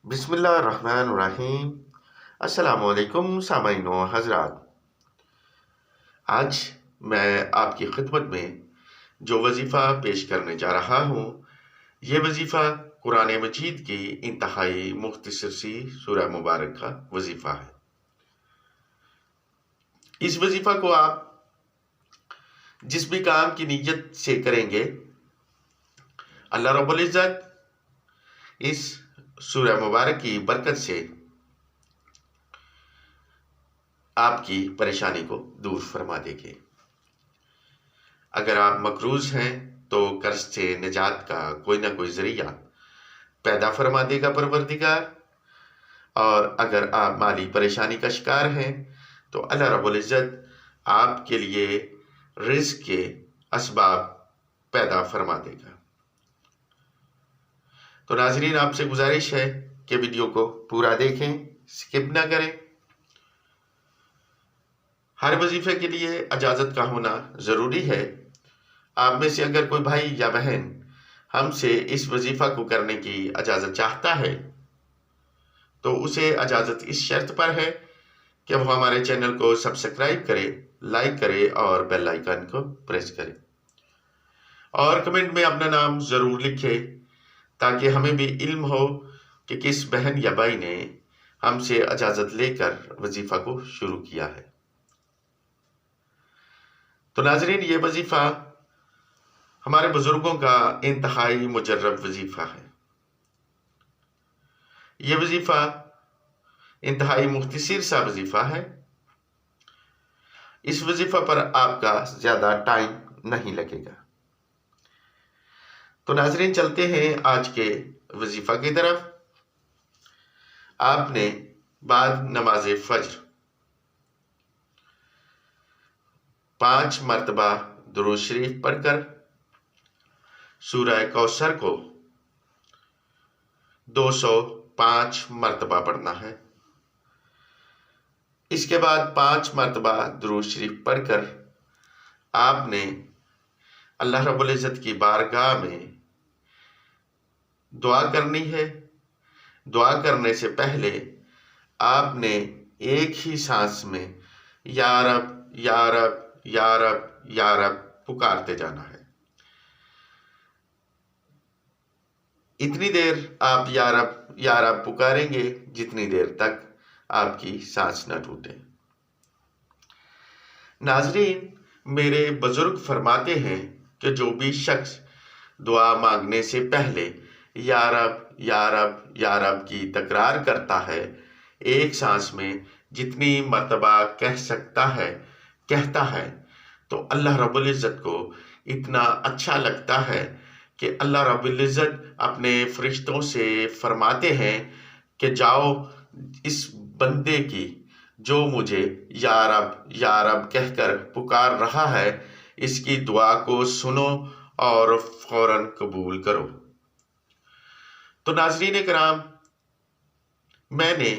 بسم اللہ الرحمن الرحیم۔ السلام علیکم سامعین و حضرات، آج میں آپ کی خدمت میں جو وظیفہ پیش کرنے جا رہا ہوں، یہ وظیفہ قرآن مجید کی انتہائی مختصر سی سورہ مبارک کا وظیفہ ہے۔ اس وظیفہ کو آپ جس بھی کام کی نیت سے کریں گے، اللہ رب العزت اس سورہ مبارک کی برکت سے آپ کی پریشانی کو دور فرما دے گے۔ اگر آپ مقروض ہیں تو قرض سے نجات کا کوئی نہ کوئی ذریعہ پیدا فرما دے گا پروردگار، اور اگر آپ مالی پریشانی کا شکار ہیں تو اللہ رب العزت آپ کے لیے رزق کے اسباب پیدا فرما دے گا۔ تو ناظرین، آپ سے گزارش ہے کہ ویڈیو کو پورا دیکھیں، سکپ نہ کریں۔ ہر وظیفے کے لیے اجازت کا ہونا ضروری ہے۔ آپ میں سے اگر کوئی بھائی یا بہن ہم سے اس وظیفہ کو کرنے کی اجازت چاہتا ہے تو اسے اجازت اس شرط پر ہے کہ وہ ہمارے چینل کو سبسکرائب کرے، لائک کرے اور بیل آئیکن کو پریس کرے، اور کمنٹ میں اپنا نام ضرور لکھے تاکہ ہمیں بھی علم ہو کہ کس بہن یا بھائی نے ہم سے اجازت لے کر وظیفہ کو شروع کیا ہے۔ تو ناظرین، یہ وظیفہ ہمارے بزرگوں کا انتہائی مجرب وظیفہ ہے۔ یہ وظیفہ انتہائی مختصر سا وظیفہ ہے۔ اس وظیفہ پر آپ کا زیادہ ٹائم نہیں لگے گا۔ تو ناظرین، چلتے ہیں آج کے وظیفہ کی طرف۔ آپ نے بعد نماز فجر 5 مرتبہ درود شریف پڑھ کر سورہ کوثر کو 205 مرتبہ پڑھنا ہے۔ اس کے بعد 5 مرتبہ درود شریف پڑھ کر آپ نے اللہ رب العزت کی بارگاہ میں دعا کرنی ہے۔ دعا کرنے سے پہلے آپ نے ایک ہی سانس میں یا رب یا رب یا رب یا رب پکارتے جانا ہے۔ اتنی دیر آپ یا رب پکاریں گے جتنی دیر تک آپ کی سانس نہ ٹوٹے۔ ناظرین، میرے بزرگ فرماتے ہیں کہ جو بھی شخص دعا مانگنے سے پہلے یا رب یا رب یا رب کی تکرار کرتا ہے، ایک سانس میں جتنی مرتبہ کہہ سکتا ہے کہتا ہے، تو اللہ رب العزت کو اتنا اچھا لگتا ہے کہ اللہ رب العزت اپنے فرشتوں سے فرماتے ہیں کہ جاؤ اس بندے کی جو مجھے یا رب کہہ کر پکار رہا ہے، اس کی دعا کو سنو اور فوراً قبول کرو۔ تو ناظرین کرام، میں نے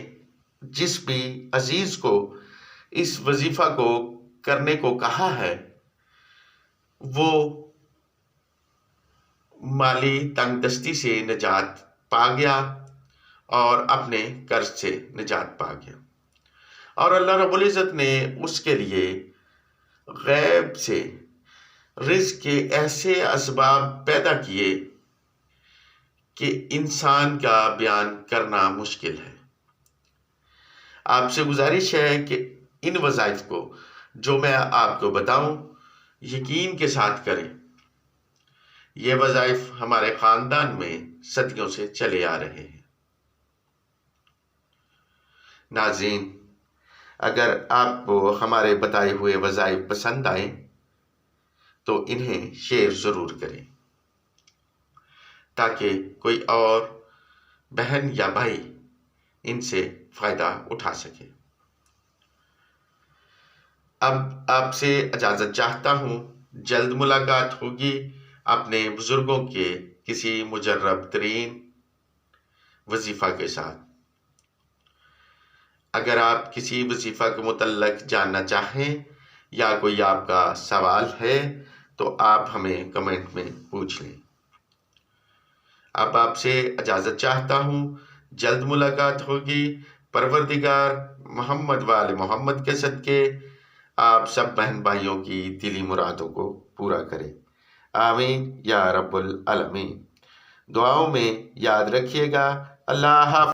جس بھی عزیز کو اس وظیفہ کو کرنے کو کہا ہے، وہ مالی تنگ دستی سے نجات پا گیا اور اپنے قرض سے نجات پا گیا، اور اللہ رب العزت نے اس کے لیے غیب سے رزق کے ایسے اسباب پیدا کیے کہ انسان کا بیان کرنا مشکل ہے۔ آپ سے گزارش ہے کہ ان وظائف کو جو میں آپ کو بتاؤں یقین کے ساتھ کریں۔ یہ وظائف ہمارے خاندان میں صدیوں سے چلے آ رہے ہیں۔ ناظرین، اگر آپ کو ہمارے بتائے ہوئے وظائف پسند آئیں تو انہیں شیئر ضرور کریں تاکہ کوئی اور بہن یا بھائی ان سے فائدہ اٹھا سکے۔ اب آپ سے اجازت چاہتا ہوں، جلد ملاقات ہوگی اپنے بزرگوں کے کسی مجرب ترین وظیفہ کے ساتھ۔ اگر آپ کسی وظیفہ کے متعلق جاننا چاہیں یا کوئی آپ کا سوال ہے تو آپ ہمیں کمنٹ میں پوچھ لیں۔ اب آپ سے اجازت چاہتا ہوں، جلد ملاقات ہوگی۔ پروردگار محمد وآل محمد کے صدقے آپ سب بہن بھائیوں کی دلی مرادوں کو پورا کرے، آمین یا رب العالمین۔ دعاؤں میں یاد رکھیے گا۔ اللہ حافظ۔